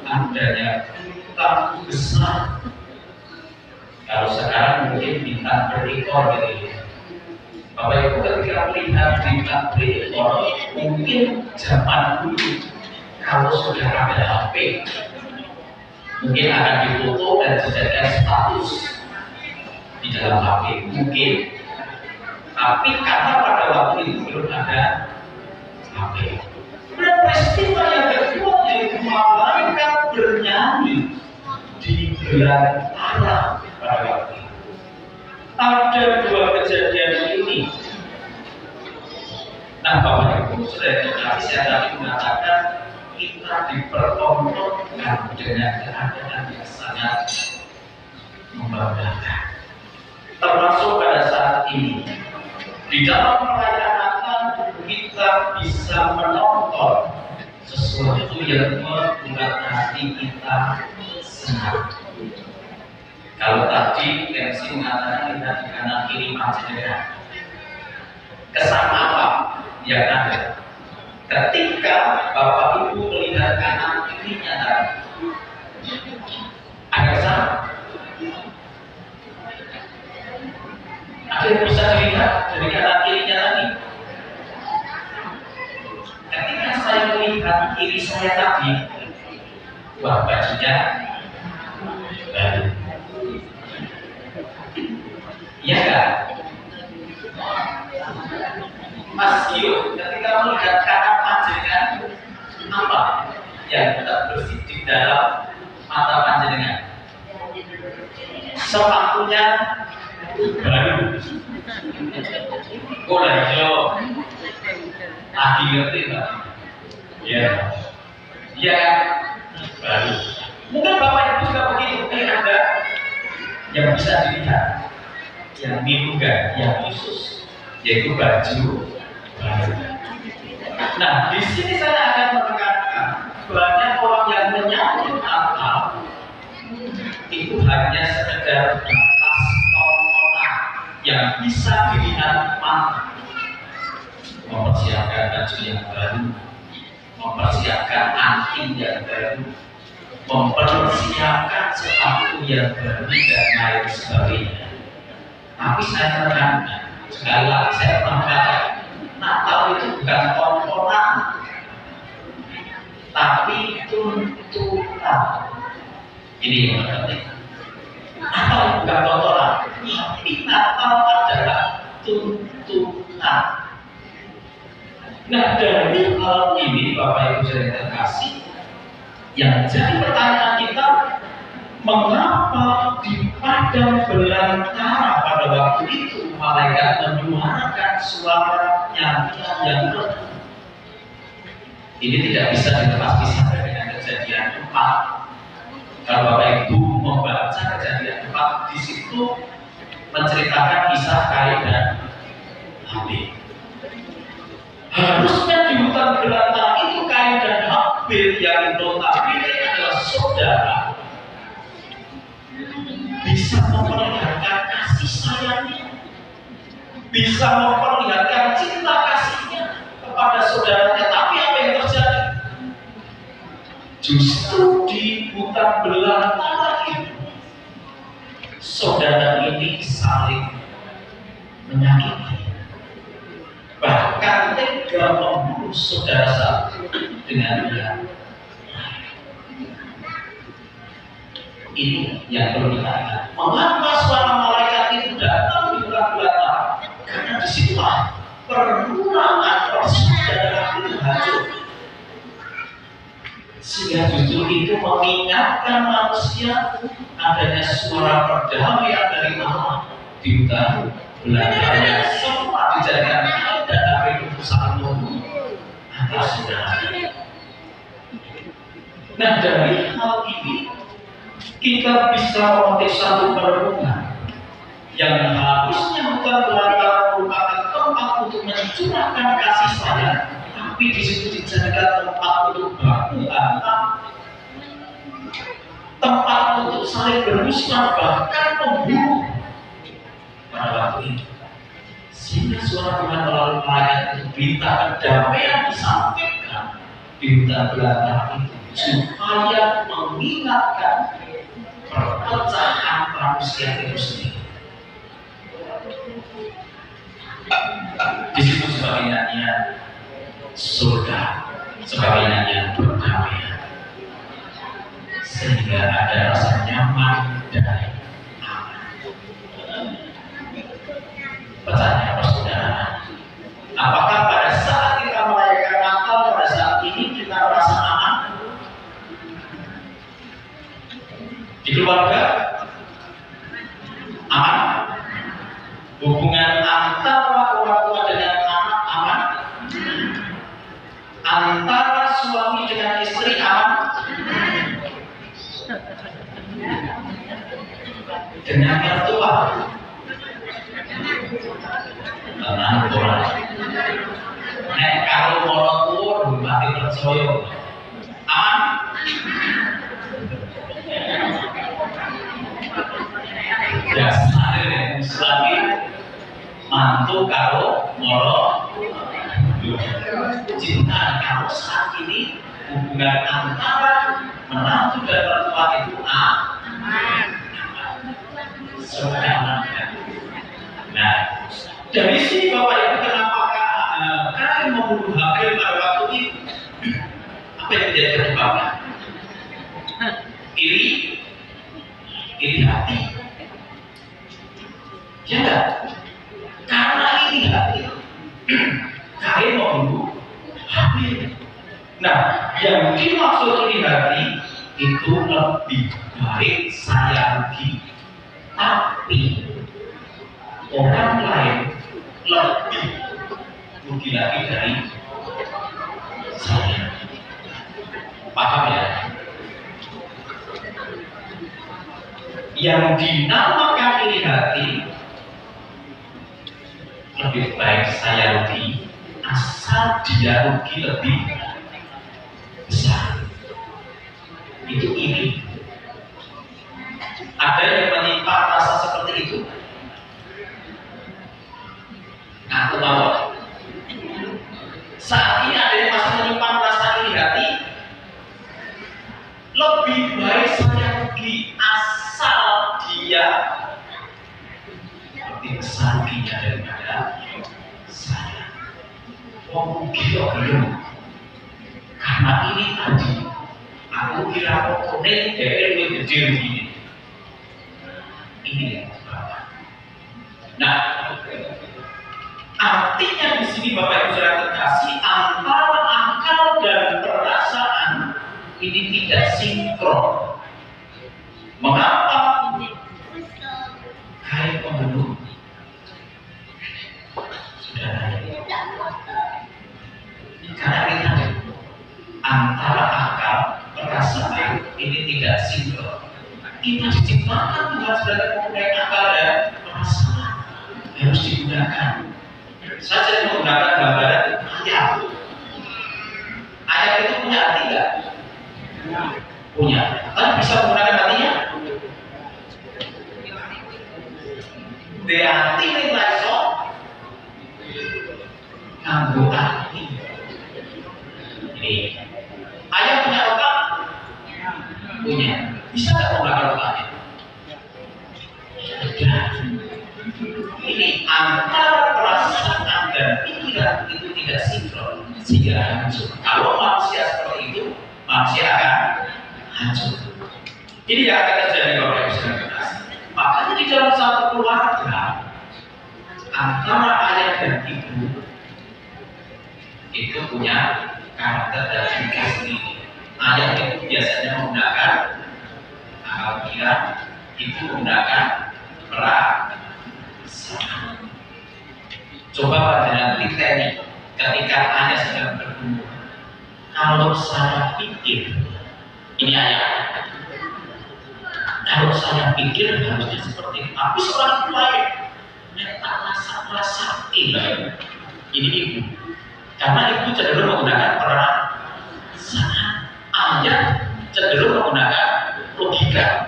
adanya bintang besar. Kalau sekarang mungkin bintang berikor gitu ya. Bapak Ibu ketika melihat bintang berikor, mungkin zaman dulu kalau sudah ada HP, mungkin akan difoto dan dijadikan status di dalam HP mungkin. Tapi karena pada waktu itu belum ada HP. Dan peristiwa yang kedua yaitu malaikat bernyanyi di belantara pada waktu itu. Ada dua kejadian ini. Nah, Bapak Ibu sudah tadi saya tadi mengatakan kita dipertontonkan dengan keadaan yang sangat membanggakan. Termasuk pada saat ini di dalam perayaan Natal kita bisa menonton sesuatu yang membuat hati kita senang. Kalau tadi MC mengatakan kita di kanan kiri panjenengan, kesan apa yang ada? Ketika Bapak Ibu melihat kanan kirinya tadi, ada kesan? Ada yang bisa dilihat dari kanan kirinya tadi? Ketika saya melihat kiri saya tadi, wah bajunya baru. Iya enggak? Mas Gio, ketika melihat kanan panjenengan, apa yang tetap bersih di dalam mata panjenengan? Sepatunya baru. Oh iya, lagi ngerti Pak? Ya, ya baru. Mungkin Bapak Ibu juga begitu. Ada yang bisa dilihat, yang diduga, yang khusus, yaitu baju baru. Nah, di sini saya akan menekankan banyak orang yang menyambut Natal itu hanya sekedar batas tontonan yang bisa dilihat mata, mempersiapkan baju yang baru, mempersiapkan anting yang baru, mempersiapkan sepatu yang baru dan lain sebagainya. Tapi saya menekankan sekali lagi, saya pernah katakan Natal itu bukan tontonan, tapi tuntutan. Ini yang penting. Natal bukan tontonan, tapi Natal adalah tuntutan. Nah, dari hal ini Bapak Ibu saya terkasih, yang jadi pertanyaan kita, mengapa di padang belantara pada waktu itu malaikat menyuarakan suara nyanyian yang merdu? Ini tidak bisa dilepas-pisahkan dengan kejadian 4. Kalau Bapak Ibu membaca kejadian 4, di situ menceritakan kisah Kain dan Habil. Harusnya di hutan belantara itu Kain dan Habil yang notabene adalah saudara bisa memperlihatkan kasih sayangnya, bisa memperlihatkan cinta kasihnya kepada saudaranya. Tapi apa yang terjadi? Justru di hutan belantara itu saudara ini saling menyakiti, bahkan tega membunuh saudara satu dengan yang ini yang perlu kita ingat. Mengapa suara malaikat itu datang di hutan belantara? Karena disitulah permulaan persaudaraan itu hancur. Sehingga justru itu mengingatkan manusia adanya suara perdamaian dari Allah di hutan belantara yang semua dijadikan dan Habil itu saling membunuh antara saudara. Nah, dari hal ini kita bisa memetik satu perenungan yang harusnya hutan belantara merupakan tempat untuk mencurahkan kasih sayang, tapi di situ dijadikan tempat untuk baku hantam, tempat untuk saling bermusnah, bahkan membunuh pada waktu itu. Sehingga suara Tuhan melalui malaikat itu, berita kedamaian disampaikan di hutan belantara itu supaya mengingatkan perpecahan manusia itu sendiri. Disebut sebagai nyanyian surga, sebagai nyanyian perdamaian, sehingga ada rasa nyaman dan aman. Pertanyaan saudara, apakah pada saat kita merayakan Natal pada saat ini kita merasa aman? Di keluarga aman? Hubungan antara orang tua dengan anak aman? Antara suami dengan istri aman? Dengan mertua? Tenang orang. Nek kalau orang tua mati percaya aman? Dasar lagi mantu kalau moro cinta. Kalau saat ini hubungan antara menantu dan mertua itu aman. Nah, dari sini Bapak Ibu, kenapa kalian membunuh Habil pada waktu itu? Apa yang menjadi penyebabnya? Iri hati. Ya enggak? Karena iri hati, kalian membunuh Habil. Nah, yang dimaksud iri hati itu lebih baik saya rugi, tapi orang lain lebih rugi lagi dari saya. Paham ya? Yang dinamakan iri hati lebih baik saya rugi, asal dia rugi lebih besar. Itu iri. Ada yang menyimpan rasa seperti itu? Aku mau. Saat ini ada yang masih menyimpan rasa iri hati. Lebih baik saya rugi, asal dia lebih besar ruginya daripada saya. Rugi kok belum? Karena ini tadi aku kira pokoknya dari lebih kecil begini. Ini yang Bapak. Nah, artinya di sini Bapak Ibu Saudara terkasih, antara akal dan perasaan ini tidak sinkron. Mengapa? Kayak pembunuh. Saudara, karena kita antara akal perasaan ini tidak sinkron. Kita diciptakan Tuhan sebagai mempunyai akal dan perasaan, harus digunakan. Saya sering menggunakan gambaran ayam. Ayam itu punya hati nggak? Punya. Kan bisa menggunakan hatinya? Hati ini langsung nganggo hati. Ini ayam punya otak? Punya. Bisa nggak menggunakan otaknya? Tidak. Ini antara perasaan dan pikiran itu tidak sinkron, sehingga hancur. Kalau manusia seperti itu, manusia akan hancur. Ini yang akan terjadi kalau Bapak Ibu Saudara. Makanya di dalam satu keluarga antara ayah dan ibu itu punya karakter dan ciri sendiri. Ayah itu biasanya menggunakan akal pikiran, ibu menggunakan perasaan. Coba pada nanti teknik ketika ayah sedang bergumul. Kalau saya pikir, ini ayah. Kalau saya pikir harusnya seperti itu, tapi seorang ibu lain, tak rasa ini ibu. Karena ibu cenderung menggunakan perasaan, ayah cenderung menggunakan logika.